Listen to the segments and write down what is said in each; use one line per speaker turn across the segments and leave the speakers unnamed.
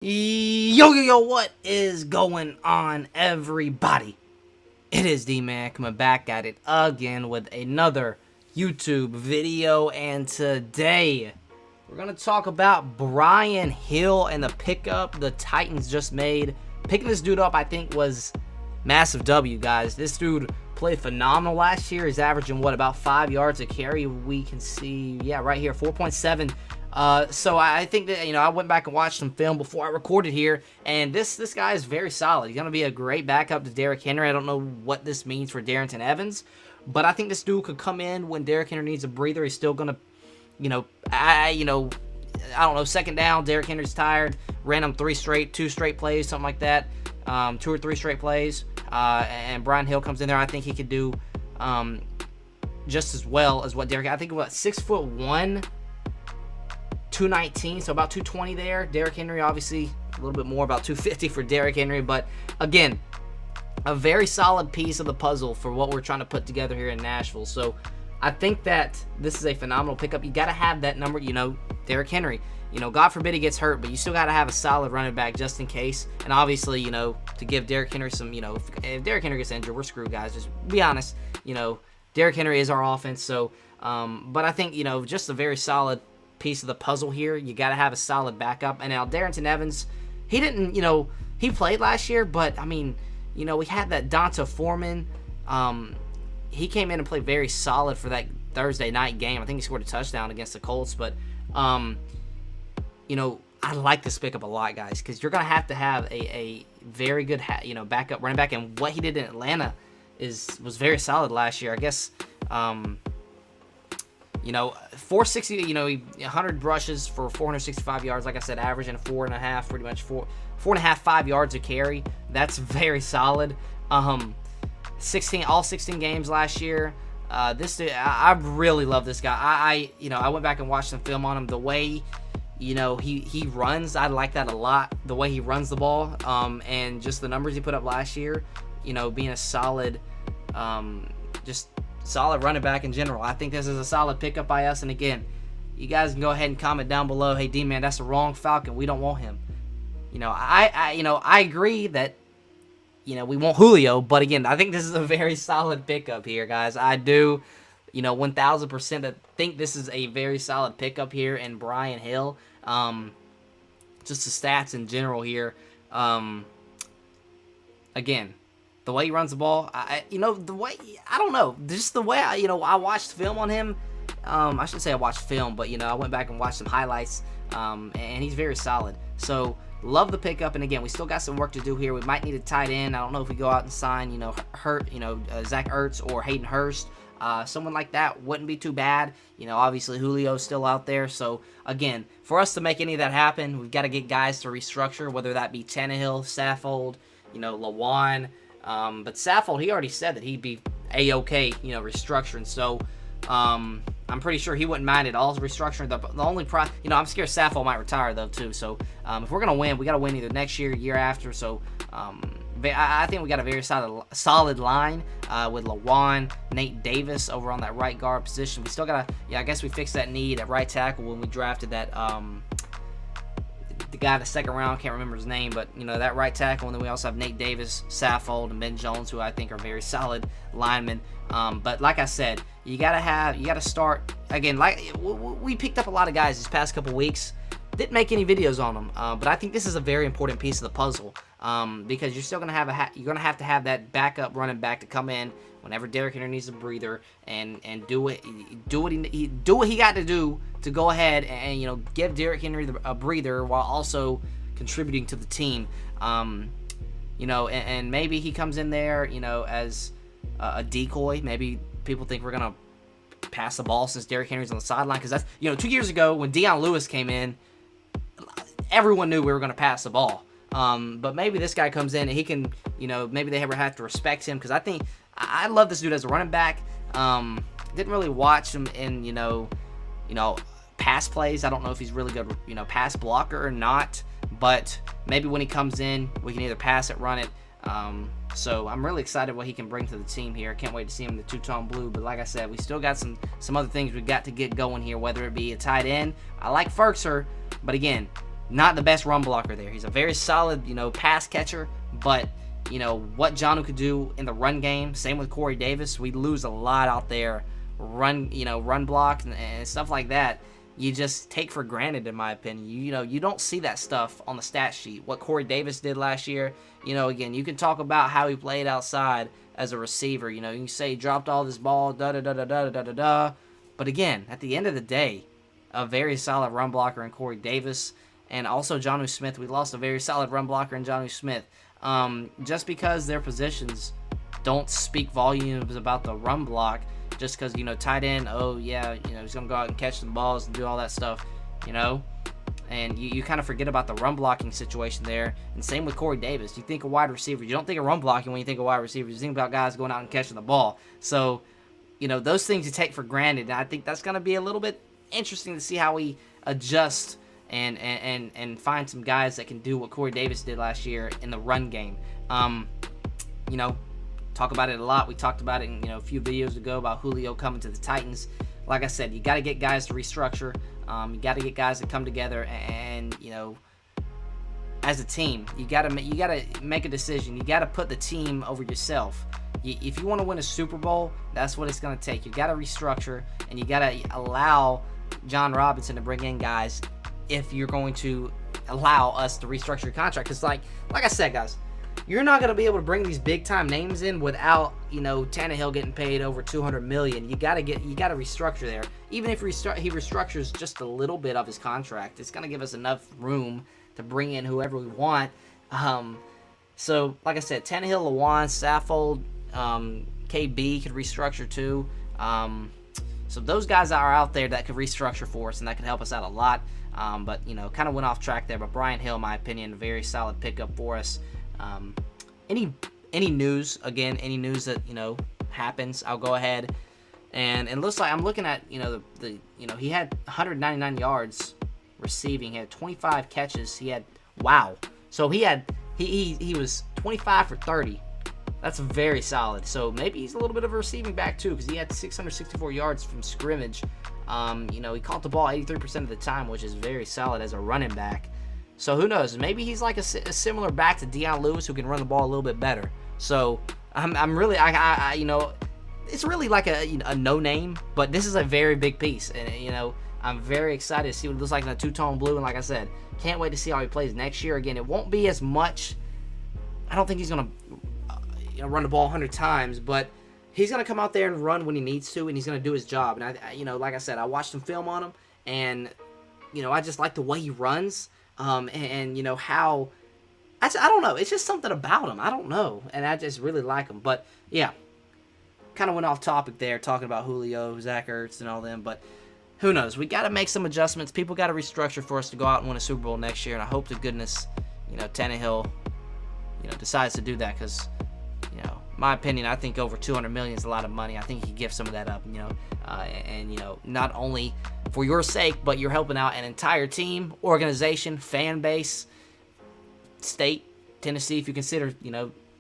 Yo, what is going on, everybody? It is D-Man coming back at it again with another YouTube video, and today we're going to talk about Brian Hill and the pickup the Titans just made. Picking this dude up, I think, was massive W, guys. This dude played phenomenal last year. He's averaging, about 5 yards a carry? We can see, yeah, right here, 4.7. So I think that, I went back and watched some film before I recorded here, and this guy is very solid. He's going to be a great backup to Derrick Henry. I don't know what this means for Darrynton Evans, but I think this dude could come in when Derrick Henry needs a breather. He's still going to, I don't know, second down, Derrick Henry's tired, ran him two straight plays, something like that, 2 or 3 straight plays, and Brian Hill comes in there. I think he could do just as well as what Derrick, I think, 6'1", 219, so about 220 there. Derrick Henry, obviously, a little bit more, about 250 for Derrick Henry. But, again, a very solid piece of the puzzle for what we're trying to put together here in Nashville. So, I think that this is a phenomenal pickup. You got to have that number, Derrick Henry. God forbid he gets hurt, but you still got to have a solid running back just in case. And, obviously, to give Derrick Henry some, if Derrick Henry gets injured, we're screwed, guys. Just be honest. Derrick Henry is our offense. So, but I think, just a very solid piece of the puzzle here. You got to have a solid backup. And now Darrynton Evans, he didn't, he played last year, but I mean, we had that Donta Foreman. He came in and played very solid for that Thursday night game. I think he scored a touchdown against the Colts, but I like this pickup a lot, guys, because you're gonna have to have a very good backup running back. And what he did in Atlanta was very solid last year. I guess 460, 100 rushes for 465 yards. Like I said, averaging 4.5, pretty much 4.5, 5 yards a carry. That's very solid. All 16 games last year. This dude, I really love this guy. I went back and watched some film on him. The way, he runs, I like that a lot. The way he runs the ball, and just the numbers he put up last year, being a solid, just solid running back in general. I think this is a solid pickup by us. And again, you guys can go ahead and comment down below, hey, D-Man, that's the wrong Falcon. We don't want him. I agree that, we want Julio. But again, I think this is a very solid pickup here, guys. I do, 1,000% think this is a very solid pickup here in Brian Hill. Just the stats in general here. Again, the way he runs the ball, the way, I don't know, just the way I watched film on him. I shouldn't say I watched film, but I went back and watched some highlights, and he's very solid. So love the pickup. And again, we still got some work to do here. We might need a tight end. I don't know if we go out and sign, Zach Ertz or Hayden Hurst. Someone like that wouldn't be too bad. Obviously Julio's still out there. So again, for us to make any of that happen, we've got to get guys to restructure, whether that be Tannehill, Saffold, Lawan. But Saffold, he already said that he'd be A-okay, restructuring. So, I'm pretty sure he wouldn't mind at all restructuring. The only I'm scared Saffold might retire though too. So, if we're gonna win, we gotta win either next year, year after. So, I think we got a very solid line with Lawan, Nate Davis over on that right guard position. We still gotta, I guess we fixed that need at right tackle when we drafted that the guy in the second round, can't remember his name, but that right tackle. And then we also have Nate Davis, Saffold, and Ben Jones, who I think are very solid linemen. But like I said, you gotta start again. Like we picked up a lot of guys these past couple weeks, didn't make any videos on them, but I think this is a very important piece of the puzzle, because you're still gonna have to have that backup running back to come in whenever Derrick Henry needs a breather and do what he got to do to go ahead and give Derrick Henry a breather while also contributing to the team. And maybe he comes in there as a decoy. Maybe people think we're gonna pass the ball since Derrick Henry's on the sideline, because that's 2 years ago when Dion Lewis came in, everyone knew we were gonna pass the ball. But maybe this guy comes in and he can, maybe they ever have to respect him, because I think I love this dude as a running back. Didn't really watch him in, pass plays. I don't know if he's really good, pass blocker or not. But maybe when he comes in, we can either pass it, run it. So I'm really excited what he can bring to the team here. Can't wait to see him in the two-tone blue. But like I said, we still got some other things we got to get going here, whether it be a tight end. I like Ferkser, but again, not the best run blocker there. He's a very solid, pass catcher, but what Jonnu could do in the run game. Same with Corey Davis. We lose a lot out there, run block and stuff like that. You just take for granted, in my opinion. You don't see that stuff on the stat sheet. What Corey Davis did last year, again, you can talk about how he played outside as a receiver. You can say he dropped all this ball, da-da-da-da-da-da-da-da. But again, at the end of the day, a very solid run blocker in Corey Davis. And also Jonnu Smith. We lost a very solid run blocker in Jonnu Smith. Just because their positions don't speak volumes about the run block, just because, tight end, he's going to go out and catch some balls and do all that stuff, and you kind of forget about the run blocking situation there. And same with Corey Davis. You think of wide receivers. You don't think of run blocking when you think of wide receivers. You think about guys going out and catching the ball. So, those things you take for granted. And I think that's going to be a little bit interesting to see how we adjust and find some guys that can do what Corey Davis did last year in the run game. Talk about it a lot. We talked about it in a few videos ago about Julio coming to the Titans. Like I said, you got to get guys to restructure. You got to get guys to come together and as a team, you got to make a decision. You got to put the team over yourself. If you want to win a Super Bowl, that's what it's going to take. You got to restructure, and you got to allow John Robinson to bring in guys if you're going to allow us to restructure your contract. Because like I said, guys, you're not going to be able to bring these big time names in without, Tannehill getting paid over $200 million. You got to restructure there. Even if he restructures just a little bit of his contract, it's going to give us enough room to bring in whoever we want. So like I said, Tannehill, Lewan, Saffold, KB could restructure too. So those guys are out there that could restructure for us, and that could help us out a lot. But kind of went off track there. But Brian Hill, in my opinion, a very solid pickup for us. Any news that happens, I'll go ahead and it looks like I'm looking at he had 199 yards receiving. He had 25 catches. So he was 25 for 30. That's very solid. So maybe he's a little bit of a receiving back too, because he had 664 yards from scrimmage. He caught the ball 83% of the time, which is very solid as a running back. So who knows? Maybe he's like a similar back to Dion Lewis, who can run the ball a little bit better. So I'm really, it's really like a no name, but this is a very big piece, and I'm very excited to see what it looks like in a two-tone blue. And like I said, can't wait to see how he plays next year. Again, it won't be as much. I don't think he's gonna run the ball 100 times, but he's gonna come out there and run when he needs to, and he's gonna do his job. And like I said, I watched some film on him, and I just like the way he runs. And how I don't know. It's just something about him. I don't know. And I just really like him. But, yeah, kind of went off topic there talking about Julio, Zach Ertz, and all them. But who knows? We got to make some adjustments. People got to restructure for us to go out and win a Super Bowl next year. And I hope to goodness, Tannehill, decides to do that because, my opinion, I think over $200 million is a lot of money. I think he could give some of that up, and not only for your sake, but you're helping out an entire team, organization, fan base, state, Tennessee. If you consider,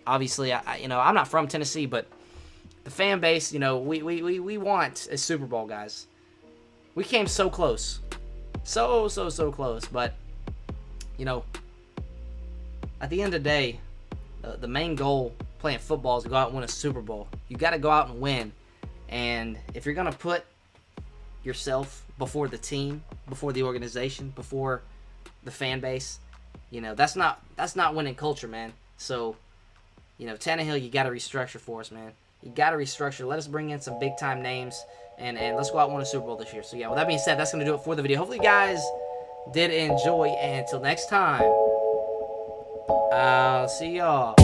obviously, I'm not from Tennessee, but the fan base, we want a Super Bowl, guys. We came so close, so close, but at the end of the day, the main goal playing football is to go out and win a Super Bowl. You got to go out and win. And if you're going to put yourself before the team, before the organization, before the fan base, that's not winning culture, man. So, Tannehill, you got to restructure for us, man. You got to restructure. Let us bring in some big-time names, and let's go out and win a Super Bowl this year. So, yeah, with that being said, that's going to do it for the video. Hopefully you guys did enjoy, and until next time, I'll see y'all.